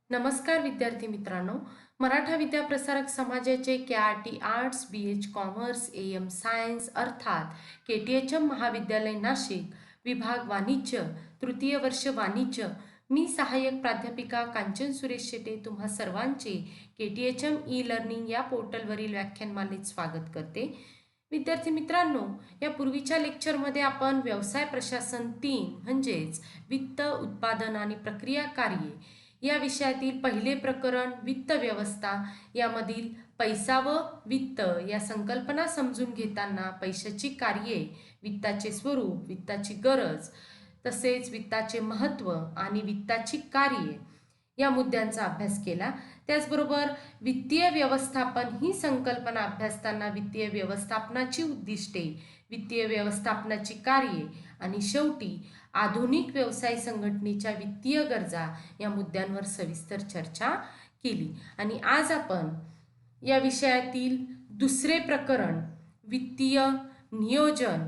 नमस्कार विद्यार्थी मित्रांनो. मराठा विद्याप्रसारक समाजाचे K arts, BH commerce, AM science अर्थात KTHM महाविद्यालय नाशिक, विभाग वाणिज्य, तृतीय वर्ष वाणिज्य. मी सहाय्यक प्राध्यापिका कांचन सुरेश शेटे तुम्हा सर्वांचे KTHM ई-लर्निंग या पोर्टलवरील व्याख्यानमालेत स्वागत करते. विद्यार्थी मित्रांनो, या पूर्वीच्या लेक्चरमध्ये आपण व्यवसाय प्रशासन 3 म्हणजेच वित्त, उत्पादन आणि प्रक्रिया कार्ये या विषयातील पहिले प्रकरण वित्त व्यवस्था यामधील पैसा व वित्त या संकल्पना समजून घेताना पैशाची कार्ये, वित्ताचे स्वरूप, वित्ताची गरज, तसेच वित्ताचे महत्त्व आणि वित्ताची कार्ये या मुद्द्यांचा अभ्यास केला. त्याचबरोबर वित्तीय व्यवस्थापन ही संकल्पना अभ्यासताना वित्तीय व्यवस्थापनाची उद्दिष्टे, वित्तीय व्यवस्थापनाची कार्ये आणि शेवटी आधुनिक व्यवसाय संघटनेच्या वित्तीय गरजा या मुद्द्यांवर सविस्तर चर्चा केली. आणि आज आपण या विषयातील दुसरे प्रकरण वित्तीय नियोजन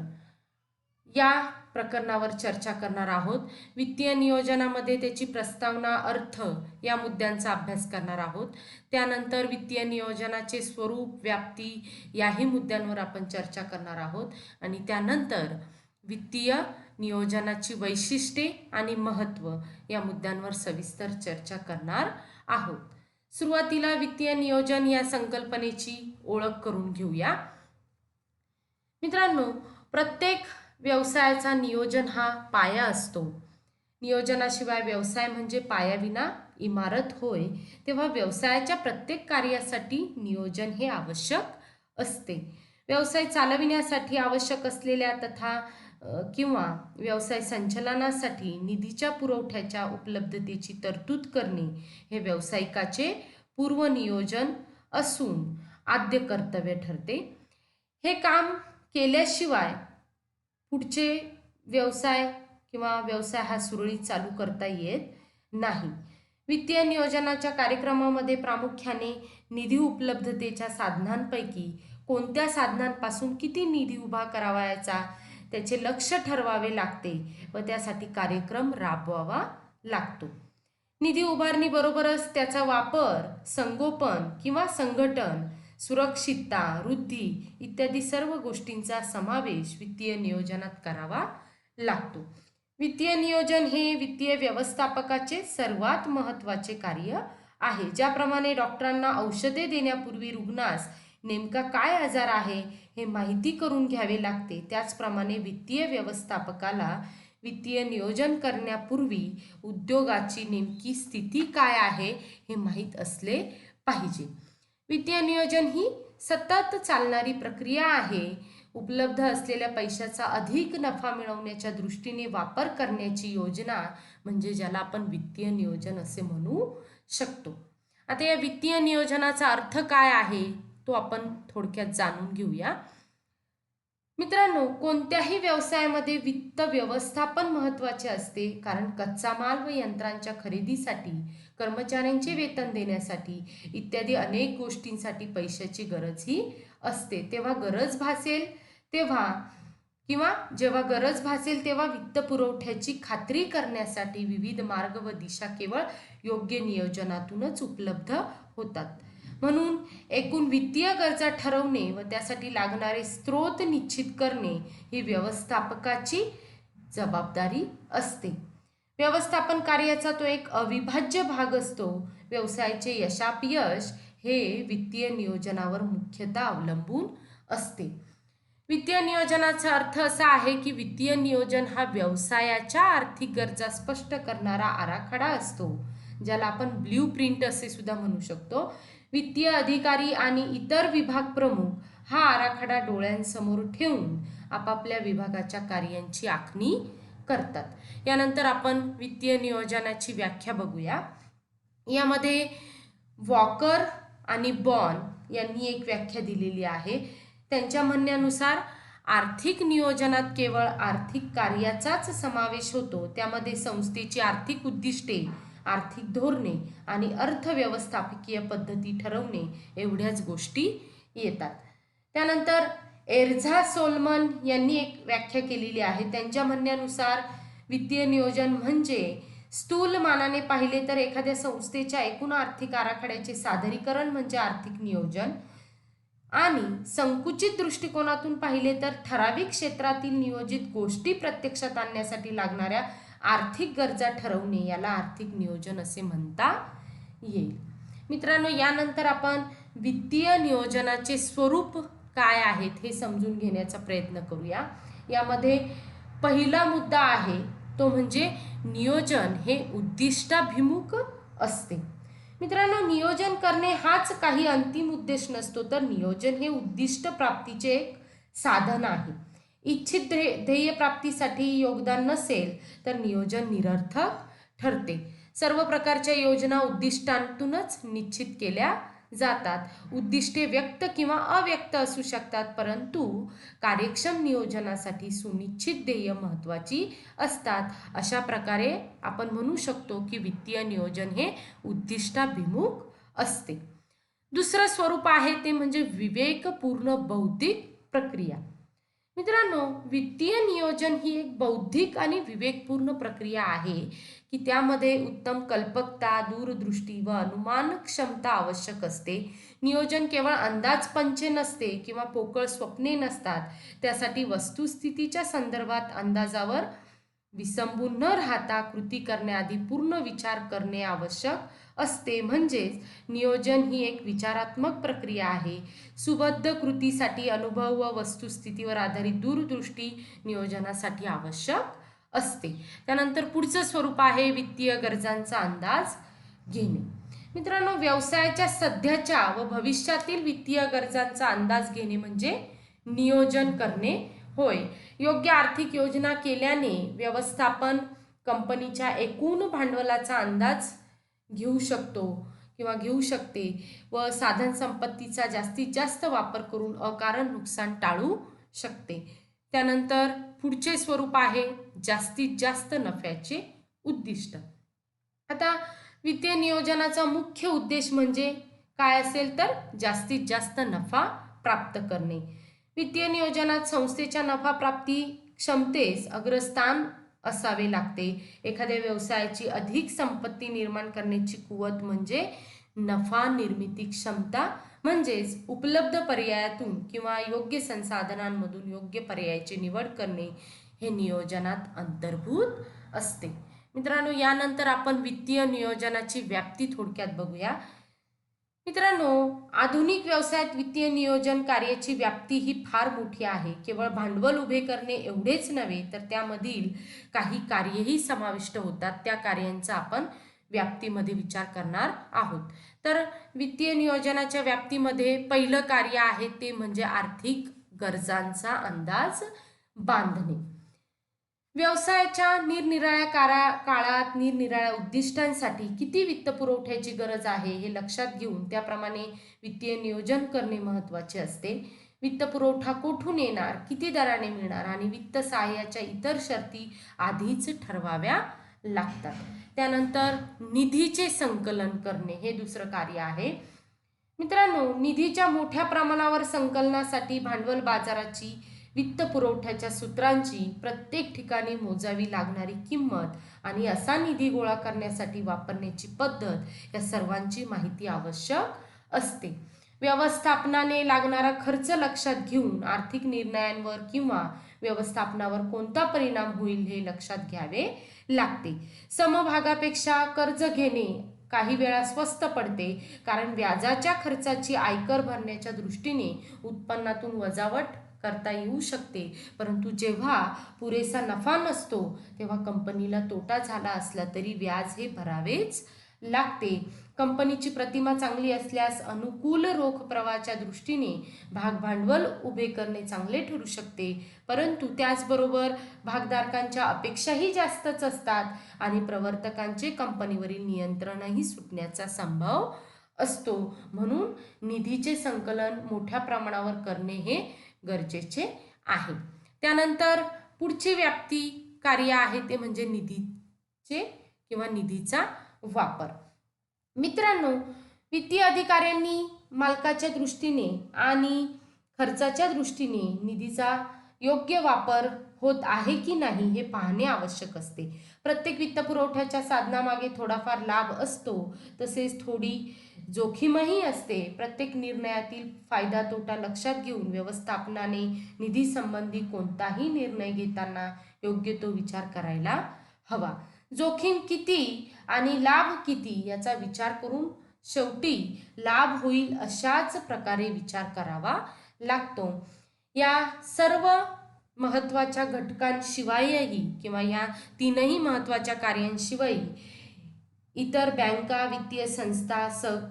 या प्रकरणावर चर्चा करणार आहोत. वित्तीय नियोजनामध्ये त्याची प्रस्तावना, अर्थ या मुद्द्यांचा अभ्यास करणार आहोत. त्यानंतर वित्तीय नियोजनाचे स्वरूप, व्याप्ती याही मुद्द्यांवर आपण चर्चा करणार आहोत. आणि त्यानंतर वित्तीय नियोजनाची वैशिष्ट्ये आणि महत्त्व या मुद्द्यांवर सविस्तर चर्चा करणार आहोत. सुरुवातीला वित्तीय नियोजन या संकल्पनेची ओळख करून घेऊया. मित्रांनो, प्रत्येक व्यवसायाचा नियोजन हा पाया असतो. नियोजनाशिवाय व्यवसाय म्हणजे पायाविना इमारत होय. तेव्हा व्यवसायाच्या प्रत्येक कार्यासाठी नियोजन हे आवश्यक असते. व्यवसाय चालविण्यासाठी आवश्यक असलेल्या तथा किंवा व्यवसाय संचालनासाठी निधीच्या पुरवठ्याच्या उपलब्धतेची तरतूद करणे हे व्यावसायिकाचे पूर्वनियोजन असून आद्य कर्तव्य ठरते. हे काम केल्याशिवाय पुढचे व्यवसाय किंवा व्यवसाय हा सुरळीत चालू करता येत नाही. वित्तीय नियोजनाच्या कार्यक्रमामध्ये प्रामुख्याने निधी उपलब्धतेच्या साधनांपैकी कोणत्या साधनांपासून किती निधी उभा करावायचा त्याचे लक्ष ठरवावे लागते व त्यासाठी कार्यक्रम राबवावा लागतो. निधी उभारणीबरोबरच त्याचा वापर, संगोपन किंवा संघटन, सुरक्षितता, वृद्धी इत्यादी सर्व गोष्टींचा समावेश वित्तीय नियोजनात करावा लागतो. वित्तीय नियोजन हे वित्तीय व्यवस्थापकाचे सर्वात महत्त्वाचे कार्य आहे. ज्याप्रमाणे डॉक्टरांना औषधे देण्यापूर्वी रुग्णास नेमका काय आजार आहे हे माहिती करून घ्यावे लागते, त्याचप्रमाणे वित्तीय व्यवस्थापकाला वित्तीय नियोजन करण्यापूर्वी उद्योगाची नेमकी स्थिती काय आहे हे माहीत असले पाहिजे. वित्तीय नियोजन ही सतत चालणारी प्रक्रिया आहे. उपलब्ध असलेल्या पैशाचा अधिक नफा मिळवण्याच्या दृष्टीने वापर करण्याची योजना म्हणजे ज्याला आपण वित्तीय नियोजन असे म्हणू शकतो. आता या वित्तीय नियोजनाचा अर्थ काय आहे तो आपण थोडक्यात जाणून घेऊया. मित्रांनो, कोणत्याही व्यवसायामध्ये वित्त व्यवस्थापन महत्त्वाचे असते, कारण कच्चा माल व यंत्रांच्या खरेदीसाठी, कर्मचाऱ्यांचे वेतन देण्यासाठी इत्यादी अनेक गोष्टींसाठी पैशाची गरज ही असते. जेव्हा गरज भासेल तेव्हा वित्त पुरवठ्याची खात्री करण्यासाठी विविध मार्ग व दिशा केवळ योग्य नियोजनातूनच उपलब्ध होतात. म्हणून एकूण वित्तीय गरजा ठरवणे व त्यासाठी लागणारे स्रोत निश्चित करणे ही व्यवस्थापकाची जबाबदारी असते. व्यवस्थापन कार्याचा तो एक अविभाज्य भाग असतो. व्यवसायाचे यशापयश हे वित्तीय नियोजनावर मुख्यतः अवलंबून असते. वित्तीय नियोजनाचा अर्थ असा आहे की वित्तीय नियोजन हा व्यवसायाच्या आर्थिक गरजा स्पष्ट करणारा आराखडा असतो, ज्याला आपण ब्ल्यूप्रिंट असे सुद्धा म्हणू शकतो. वित्तीय अधिकारी आणि इतर विभाग प्रमुख हा आराखडा डोळ्यांसमोर ठेवून आपापल्या विभागाच्या कार्यांची आखणी करतात. यानंतर आपण वित्तीय नियोजनाची व्याख्या बघूया. यामध्ये वॉकर आणि बॉन यांनी एक व्याख्या दिलेली आहे. त्यांच्या म्हणण्यानुसार आर्थिक नियोजनात केवळ आर्थिक कार्याचाच समावेश होतो. त्यामध्ये संस्थेची आर्थिक उद्दिष्टे, आर्थिक धोरणे आणि अर्थव्यवस्थापकीय पद्धती ठरवणे एवढ्याच गोष्टी येतात. त्यानंतर एर्झा सोलमन यांनी एक व्याख्या केलेली आहे. त्यांच्या म्हणण्यानुसार वित्तीय नियोजन म्हणजे स्थूल मानाने पाहिले तर एखाद्या संस्थेच्या एकूण आर्थिक आराखड्याचे सादरीकरण म्हणजे आर्थिक नियोजन आणि संकुचित दृष्टिकोनातून पाहिले तर ठराविक क्षेत्रातील नियोजित गोष्टी प्रत्यक्षात आणण्यासाठी लागणाऱ्या आर्थिक गरजा ठरवणे याला आर्थिक नियोजन असे म्हणता येईल. मित्रांनो, यानंतर आपण वित्तीय नियोजनाचे स्वरूप काय आहेत हे समजून घेण्याचा प्रयत्न करूया. यामध्ये पहिला मुद्दा आहे तो म्हणजे नियोजन हे उद्दिष्टाभिमुख असते. मित्रांनो, नियोजन करणे हाच काही अंतिम उद्देश नसतो, तर नियोजन हे उद्दिष्ट प्राप्तीचे एक साधन आहे. इच्छित ध्येय प्राप्तीसाठी योगदान नसेल तर नियोजन निरर्थक ठरते. सर्व प्रकारच्या योजना उद्दिष्टांतूनच निश्चित केल्या जातात. उद्दिष्टे व्यक्त किंवा अव्यक्त असू शकतात, परंतु कार्यक्षम नियोजनासाठी सुनिश्चित ध्येय महत्त्वाची असतात. अशा प्रकारे आपण म्हणू शकतो की वित्तीय नियोजन हे उद्दिष्टाभिमुख असते. दुसरं स्वरूप आहे ते म्हणजे विवेकपूर्ण बौद्धिक प्रक्रिया. मित्रांनो, वित्तीय नियोजन ही एक बौद्धिक आणि विवेकपूर्ण प्रक्रिया आहे की त्यामध्ये उत्तम कल्पकता, दूरदृष्टी व अनुमान क्षमता आवश्यक असते. नियोजन केवळ अंदाजपंचे नसते किंवा पोकळ स्वप्ने नसतात. त्यासाठी वस्तुस्थितीच्या संदर्भात अंदाजावर विसंबून न राहता कृती करण्याआधी पूर्ण विचार करणे आवश्यक असते. म्हणजेच नियोजन ही एक विचारात्मक प्रक्रिया आहे. सुबद्ध कृतीसाठी अनुभव व वस्तुस्थितीवर आधारित दूरदृष्टी नियोजनासाठी आवश्यक असते. त्यानंतर पुढचं स्वरूप आहे वित्तीय गरजांचा अंदाज घेणे. मित्रांनो, व्यवसायाच्या सध्याच्या व भविष्यातील वित्तीय गरजांचा अंदाज घेणे म्हणजे नियोजन करणे होय. योग्य आर्थिक योजना केल्याने व्यवस्थापन कंपनीच्या एकूण भांडवलाचा अंदाज घेऊ शकतो किंवा घेऊ शकते व साधन संपत्तीचा जास्तीत जास्त वापर करून अकारण नुकसान टाळू शकते. त्यानंतर पुढचे स्वरूप आहे जास्तीत जास्त नफ्याचे उद्दिष्ट. आता वित्तीय नियोजनाचा मुख्य उद्देश म्हणजे काय असेल तर जास्तीत जास्त नफा प्राप्त करणे. वित्तीय नियोजनात संस्थेच्या नफा प्राप्ती क्षमतेस अग्रस्थान असावे लागते. एखाद्या व्यवसायाची अधिक संपत्ती निर्माण करण्याची कुवत म्हणजे नफा निर्मिती क्षमता, म्हणजेच उपलब्ध पर्यायातून किंवा योग्य संसाधनांमधून योग्य पर्यायाची निवड करणे हे नियोजनात अंतर्भूत असते. मित्रांनो, यानंतर आपण वित्तीय नियोजनाची व्याप्ती थोडक्यात बघूया. मित्रांनो, आधुनिक व्यवसायात वित्तीय नियोजन कार्याची व्याप्ती ही फार मोठी आहे. केवळ भांडवल उभे करणे एवढेच नव्हे तर त्यामधील काही कार्येही समाविष्ट होतात. त्या कार्यांचा आपण व्याप्तीमध्ये विचार करणार आहोत. तर वित्तीय नियोजनाच्या व्याप्तीमध्ये पहिलं कार्य आहे ते म्हणजे आर्थिक गरजांचा अंदाज बांधणे. व्यवसायाच्या निरनिराळ्या काळात निरनिराळ्या उद्दिष्टांसाठी किती वित्तपुरवठ्याची गरज आहे हे लक्षात घेऊन त्याप्रमाणे वित्तीय नियोजन करणे महत्त्वाचे असते. वित्तपुरवठा कोठून येणार, किती दराने मिळणार आणि वित्त सहाय्याच्या इतर शर्ती आधीच ठरवाव्या लागतात. त्यानंतर निधीचे संकलन करणे हे दुसरं कार्य आहे. मित्रांनो, निधीच्या मोठ्या प्रमाणावर संकलनासाठी भांडवल बाजाराची, वित्तपुरवठ्याच्या सूत्रांची, प्रत्येक ठिकाणी मोजावी लागणारी किंमत आणि असा निधी गोळा करण्यासाठी वापरण्याची पद्धत या सर्वांची माहिती आवश्यक असते. व्यवस्थापनाने लागणारा खर्च लक्षात घेऊन आर्थिक निर्णयांवर किंवा व्यवस्थापनावर कोणता परिणाम होईल हे लक्षात घ्यावे लागते. समभागापेक्षा कर्ज घेणे काही वेळा स्वस्त पडते, कारण व्याजाच्या खर्चाची आयकर भरण्याच्या दृष्टीने उत्पन्नातून वजावट करता येऊ शकते. परंतु जेव्हा पुरेसा नफा नसतो तेव्हा कंपनीला तोटा झाला असला तरी व्याज हे भरावेच लागते. कंपनीची प्रतिमा चांगली असल्यास अनुकूल रोख प्रवाहाच्या दृष्टीने भागभांडवल उभे करणे चांगले ठरू शकते, परंतु त्याचबरोबर भागधारकांच्या अपेक्षाही जास्तच असतात आणि प्रवर्तकांचे कंपनीवरील नियंत्रणही सुटण्याचा संभव असतो. म्हणून निधीचे संकलन मोठ्या प्रमाणावर करणे हे गरजेचे आहे. त्यानंतर पुढची व्याप्ती कार्य आहे ते म्हणजे निधीचे किंवा निधीचा वापर. मित्रांनो, वित्तीय अधिकाऱ्यांनी मालकाच्या दृष्टीने आणि खर्चाच्या दृष्टीने निधीचा योग्य वापर होत आहे की नाही हे पाहणे आवश्यक असते. प्रत्येक वित्तपुरवठ्याच्या साधनामागे थोडाफार लाभ असतो, तसेच थोडी जोखीमही असते. प्रत्येक निर्णयातील फायदा तोटा लक्षात घेऊन व्यवस्थापनाने निधी संबंधी कोणताही निर्णय घेताना योग्य तो विचार करायला हवा. जोखीम किती आणि लाभ किती याचा विचार करून शेवटी लाभ होईल अशाच प्रकारे विचार करावा लागतो. या सर्व महत्त्वाच्या घटकांशिवायही किंवा या तीनही महत्त्वाच्या कार्यांशिवाय इतर बँका, वित्तीय संस्था,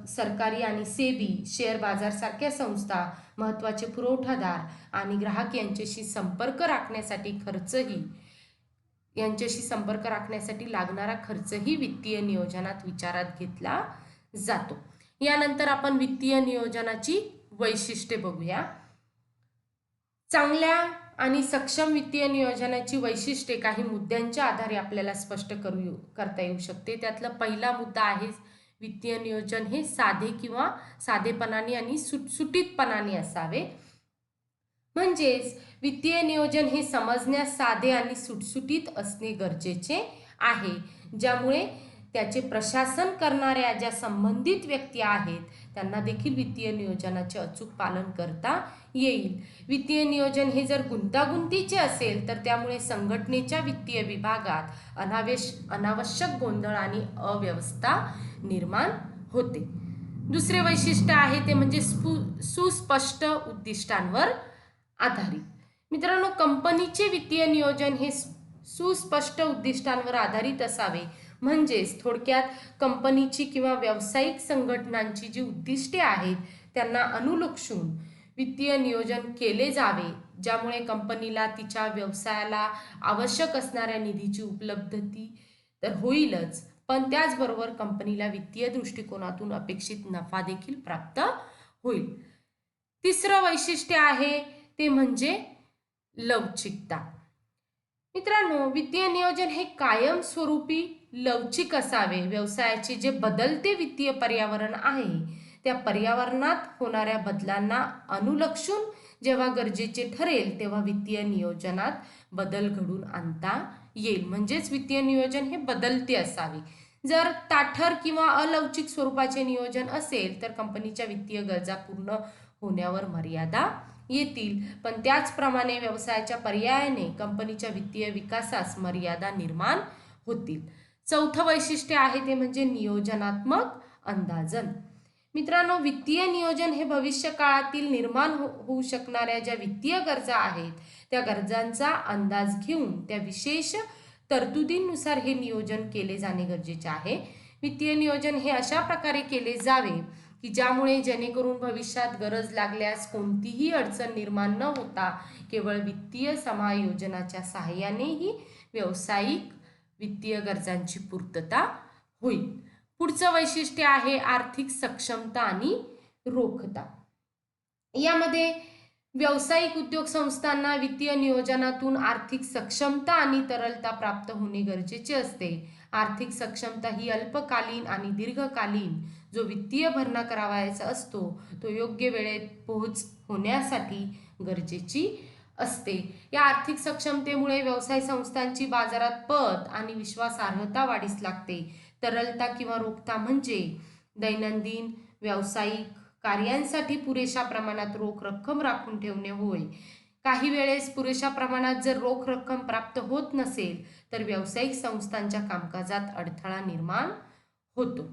सरकारी आणि सेबी, शेअर बाजार सारख्या संस्था, महत्त्वाचे पुरवठादार आणि ग्राहक यांच्याशी संपर्क राखण्यासाठी लागणारा खर्चही वित्तीय नियोजनात विचारात घेतला जातो. यानंतर आपण वित्तीय नियोजनाची वैशिष्ट्ये बघूया. चांगल्या आणि सक्षम वित्तीय नियोजनाची वैशिष्ट्ये काही मुद्द्यांच्या आधारे आपल्याला स्पष्ट करता येऊ शकते. त्यातला पहिला मुद्दा आहे वित्तीय नियोजन हे साधे किंवा साधेपणाने आणि सुटसुटीतपणाने असावे. म्हणजेच वित्तीय नियोजन हे समजण्यास साधे आणि सुटसुटीत असणे गरजेचे आहे, ज्यामुळे त्याचे प्रशासन करणाऱ्या ज्या संबंधित व्यक्ती आहेत त्यांना देखील वित्तीय नियोजनाचे अचूक पालन करता येईल. वित्तीय नियोजन हे जर गुंतागुंतीचे असेल तर त्यामुळे संघटनेच्या वित्तीय विभागात अनावश्यक गोंधळ आणि अव्यवस्था निर्माण होते. दुसरे वैशिष्ट्य आहे ते म्हणजे सुस्पष्ट उद्दिष्टांवर आधारित. मित्रांनो, कंपनीचे वित्तीय नियोजन हे सुस्पष्ट उद्दिष्टांवर आधारित असावे. म्हणजेच थोडक्यात कंपनीची किंवा व्यावसायिक संघटनांची जी उद्दिष्टे आहेत त्यांना अनुलक्षून वित्तीय नियोजन केले जावे, ज्यामुळे कंपनीला तिच्या व्यवसायाला आवश्यक असणाऱ्या निधीची उपलब्धती तर होईलच, पण त्याचबरोबर कंपनीला वित्तीय दृष्टिकोनातून अपेक्षित नफा देखील प्राप्त होईल. तिसरं वैशिष्ट्य आहे ते म्हणजे लवचिकता. मित्रांनो, वित्तीय नियोजन हे कायमस्वरूपी लवचिक असावे. व्यवसायाचे जे बदलते वित्तीय पर्यावरण आहे त्या पर्यावरणात होणाऱ्या बदलांना अनुलक्षून जेव्हा गरजेचे ठरेल तेव्हा वित्तीय नियोजनात बदल घडून आणता येईल. म्हणजेच वित्तीय नियोजन हे बदलते असावे. जर ताठर किंवा अलवचिक स्वरूपाचे नियोजन असेल तर कंपनीच्या वित्तीय गरजा पूर्ण होण्यावर मर्यादा येतील, पण त्याचप्रमाणे व्यवसायाच्या पर्यायाने कंपनीच्या वित्तीय विकासास मर्यादा निर्माण होतील. चौथं वैशिष्ट्य आहे ते म्हणजे नियोजनात्मक अंदाजन. मित्रांनो, वित्तीय नियोजन हे भविष्य काळातील निर्माण होऊ शकणाऱ्या ज्या वित्तीय गरजा आहेत त्या गरजांचा अंदाज घेऊन त्या विशेष तरतुदींनुसार हे नियोजन केले जाणे गरजेचे आहे. वित्तीय नियोजन हे अशा प्रकारे केले जावे की ज्यामुळे जेणेकरून भविष्यात गरज लागल्यास कोणतीही अडचण निर्माण न होता केवळ वित्तीय समायोजनाच्या सहाय्यानेही व्यावसायिक वित्तीय गरजांची पूर्तता होईल. पुढचं वैशिष्ट्य आहे आर्थिक सक्षमता आणि रोखता. यामध्ये व्यावसायिक उद्योग संस्थांना वित्तीय नियोजनातून आर्थिक सक्षमता आणि तरलता प्राप्त होणे गरजेचे असते. आर्थिक सक्षमता ही अल्पकालीन आणि दीर्घकालीन जो वित्तीय भरणा करावायचा असतो तो योग्य वेळेत पोहोच होण्यासाठी गरजेची असते. या आर्थिक सक्षमतेमुळे व्यवसाय संस्थांची बाजारात पत आणि विश्वासार्हता वाढीस लागते. तरलता किंवा रोखता म्हणजे दैनंदिन व्यावसायिक कार्यांसाठी पुरेशा प्रमाणात रोख रक्कम राखून ठेवणे होय. काही वेळेस पुरेशा प्रमाणात जर रोख रक्कम प्राप्त होत नसेल तर व्यावसायिक संस्थांच्या कामकाजात अडथळा निर्माण होतो.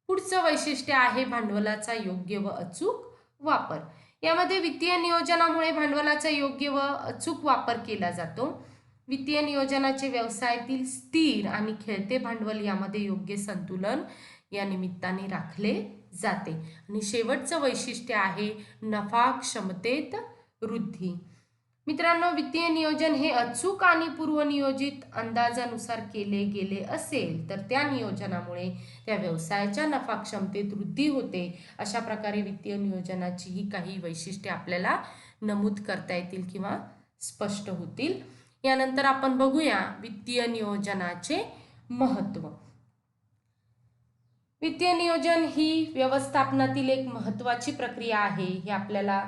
पुढचं वैशिष्ट्य आहे भांडवलाचा योग्य व अचूक वापर. यामध्ये वित्तीय नियोजनामुळे भांडवलाचा योग्य व अचूक वापर केला जातो. वित्तीय नियोजनाचे व्यवसायातील स्थिर आणि खेळते भांडवल यामध्ये योग्य संतुलन या निमित्ताने राखले जाते. आणि शेवटचं वैशिष्ट्य आहे नफा क्षमतेत वृद्धी. मित्रांनो, वित्तीय नियोजन हे अचूक आणि पूर्वनियोजित अंदाजानुसार केले गेले असेल तर त्या नियोजनामुळे त्या व्यवसायाच्या नफा क्षमतेत वृद्धी होते. अशा प्रकारे वित्तीय नियोजनाची ही काही वैशिष्ट्ये आपल्याला नमूद करता येतील किंवा स्पष्ट होतील. यानंतर आपण बघूया वित्तीय नियोजनाचे महत्त्व. वित्तीय नियोजन ही व्यवस्थापनातील एक महत्त्वाची प्रक्रिया आहे हे आपल्याला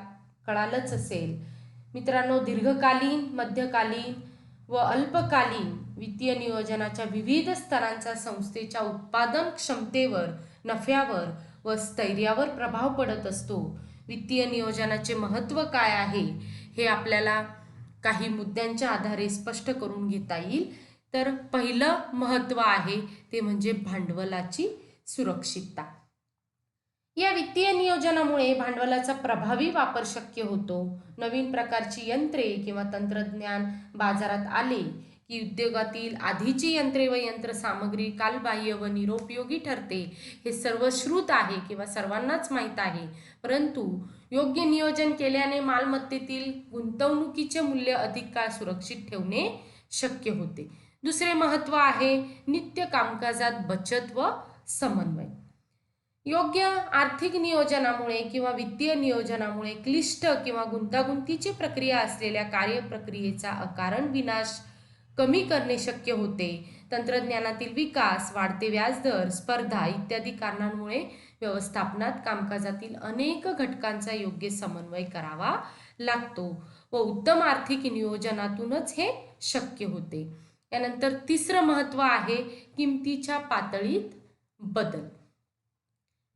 कळालंच असेल. मित्रांनो, दीर्घकालीन, मध्यकालीन व अल्पकालीन वित्तीय नियोजनाच्या विविध स्तरांचा संस्थेच्या उत्पादन क्षमतेवर, नफ्यावर व स्थैर्यावर प्रभाव पडत असतो. वित्तीय नियोजनाचे महत्त्व काय आहे हे आपल्याला काही मुद्द्यांच्या आधारे स्पष्ट करून घेता येईल. तर पहिलं महत्त्व आहे ते म्हणजे भांडवलाची सुरक्षितता. या वित्तीय नियोजनामुळे भांडवलाचा प्रभावी वापर शक्य होतो. नवीन प्रकारची यंत्रे किंवा तंत्रज्ञान बाजारात आले की उद्योगातील आधीची यंत्रे व यंत्रसामग्री कालबाह्य व निरुपयोगी ठरते. हे सर्वश्रुत आहे किंवा सर्वांनाच माहीत आहे. परंतु योग्य नियोजन केल्याने मालमत्तेतील गुंतवणुकीचे मूल्य अधिक काळ सुरक्षित ठेवणे शक्य होते. दुसरे महत्त्व आहे नित्य कामकाजात बचत व समन्वय. योग्य आर्थिक नियोजनामुळे किंवा वित्तीय नियोजनामुळे क्लिष्ट किंवा गुंतागुंतीची प्रक्रिया असलेल्या कार्यप्रक्रियेचा अकारण विनाश कमी करणे शक्य होते. तंत्रज्ञानातील विकास, वाढते व्याजदर, स्पर्धा इत्यादी कारणांमुळे व्यवस्थापनात कामकाजातील अनेक घटकांचा योग्य समन्वय करावा लागतो व उत्तम आर्थिक नियोजनातूनच हे शक्य होते. यानंतर तिसरं महत्त्व आहे किमतीच्या पातळीत बदल.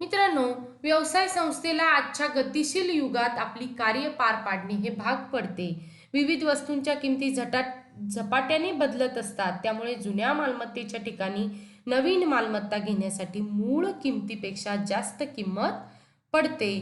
मित्रांनो, व्यवसाय संस्थेला आजच्या गतिशील युगात आपली कार्य पार पाडणे हे भाग पडते. विविध वस्तूंच्या किमती झपाट्याने बदलत असतात. त्यामुळे जुन्या मालमत्तेच्या ठिकाणी नवीन मालमत्ता घेण्यासाठी मूळ किमतीपेक्षा जास्त किंमत पडते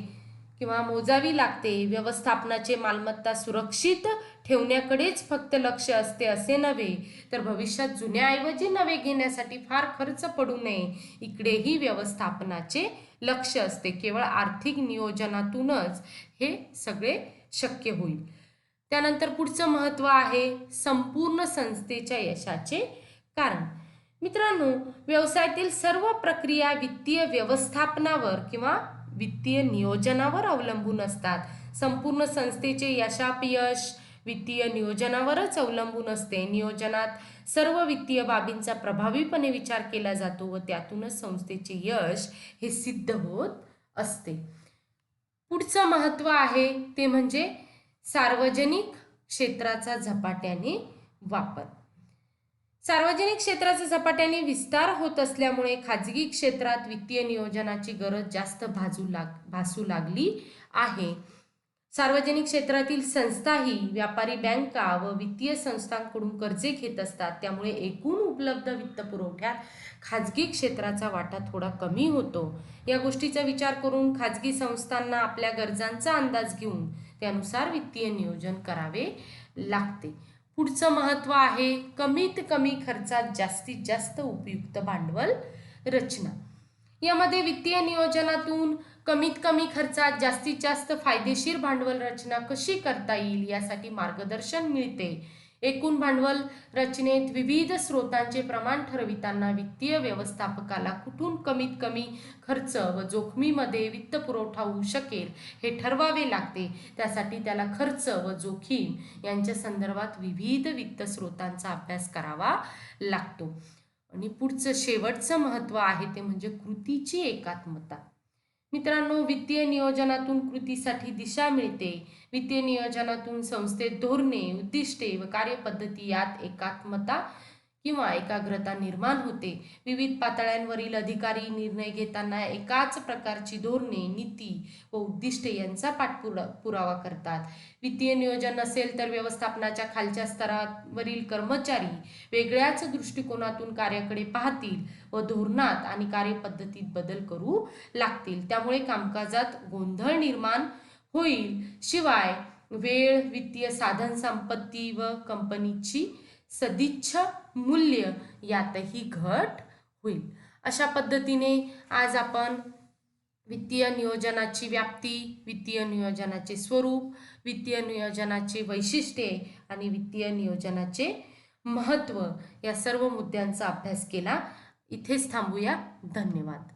किंवा मोजावी लागते. व्यवस्थापनाचे मालमत्ता सुरक्षित ठेवण्याकडेच फक्त लक्ष असते असे नव्हे, तर भविष्यात जुन्याऐवजी नवे घेण्यासाठी फार खर्च पडू नये इकडेही व्यवस्थापनाचे लक्ष असते. केवळ आर्थिक नियोजनातूनच हे सगळे शक्य होईल. त्यानंतर पुढचं महत्त्व आहे संपूर्ण संस्थेच्या यशाचे कारण. मित्रांनो, व्यवसायातील सर्व प्रक्रिया वित्तीय व्यवस्थापनावर किंवा वित्तीय नियोजनावर अवलंबून असतात. संपूर्ण संस्थेचे यशापयश वित्तीय नियोजनावरच अवलंबून असते. नियोजनात सर्व वित्तीय बाबींचा प्रभावीपणे विचार केला जातो व त्यातूनच संस्थेचे यश हे सिद्ध होत असते. पुढचं महत्त्व आहे ते म्हणजे सार्वजनिक क्षेत्राचा झपाट्याने वापर. सार्वजनिक क्षेत्राचा झपाट्याने विस्तार होत असल्यामुळे खाजगी क्षेत्रात वित्तीय नियोजनाची गरज जास्त भासू लागली आहे. सार्वजनिक क्षेत्रातील संस्थाही व्यापारी बँका व वित्तीय संस्थांकडून कर्जे घेत असतात. त्यामुळे एकूण उपलब्ध वित्तपुरवठ्यात खाजगी क्षेत्राचा वाटा थोडा कमी होतो. या गोष्टीचा विचार करून खाजगी संस्थांना आपल्या गरजांचा अंदाज घेऊन त्यानुसार वित्तीय नियोजन करावे लागते. पुढचं महत्त्व आहे कमीत कमी खर्चात जास्तीत जास्त उपयुक्त भांडवल रचना. यामध्ये वित्तीय नियोजनातून कमीत कमी खर्चात जास्तीत जास्त फायदेशीर भांडवल रचना कशी करता येईल यासाठी मार्गदर्शन मिळते. एकूण भांडवल रचनेत विविध स्रोतांचे प्रमाण ठरविताना वित्तीय व्यवस्थापकाला कुठून कमीत कमी खर्च व जोखमीमध्ये वित्तपुरवठा होऊ शकेल हे ठरवावे लागते. त्यासाठी त्याला खर्च व जोखीम यांच्या संदर्भात विविध वित्त स्रोतांचा अभ्यास करावा लागतो. आणि पुढचं शेवटचं महत्त्व आहे ते म्हणजे कृतीची एकात्मता. मित्रांनो, वित्तीय नियोजनातून कृतीसाठी दिशा मिळते. वित्तीय नियोजनातून संस्थेत धोरणे, उद्दिष्टे व कार्यपद्धती यात एकात्मता किंवा एकाग्रता निर्माण होते. विविध पातळ्यांवरील अधिकारी निर्णय घेताना एकाच प्रकारची धोरणे, नीती व उद्दिष्टे यांचा पाठपुरावा करतात. वित्तीय नियोजन नसेल तर व्यवस्थापनाच्या खालच्या स्तरावरील कर्मचारी वेगळ्याच दृष्टिकोनातून कार्याकडे पाहतील व धोरणात आणि कार्यपद्धतीत बदल करू लागतील. त्यामुळे कामकाजात गोंधळ निर्माण होईल. शिवाय वेळ, वित्तीय साधन संपत्ती व कंपनीची सदिच्छा मूल्य यातही घट होईल. अशा पद्धतीने आज आपण वित्तीय नियोजनाची व्याप्ती, वित्तीय नियोजनाचे स्वरूप, वित्तीय नियोजनाचे वैशिष्ट्ये आणि वित्तीय नियोजनाचे महत्त्व या सर्व मुद्द्यांचा अभ्यास केला. इथेच थांबूया. धन्यवाद.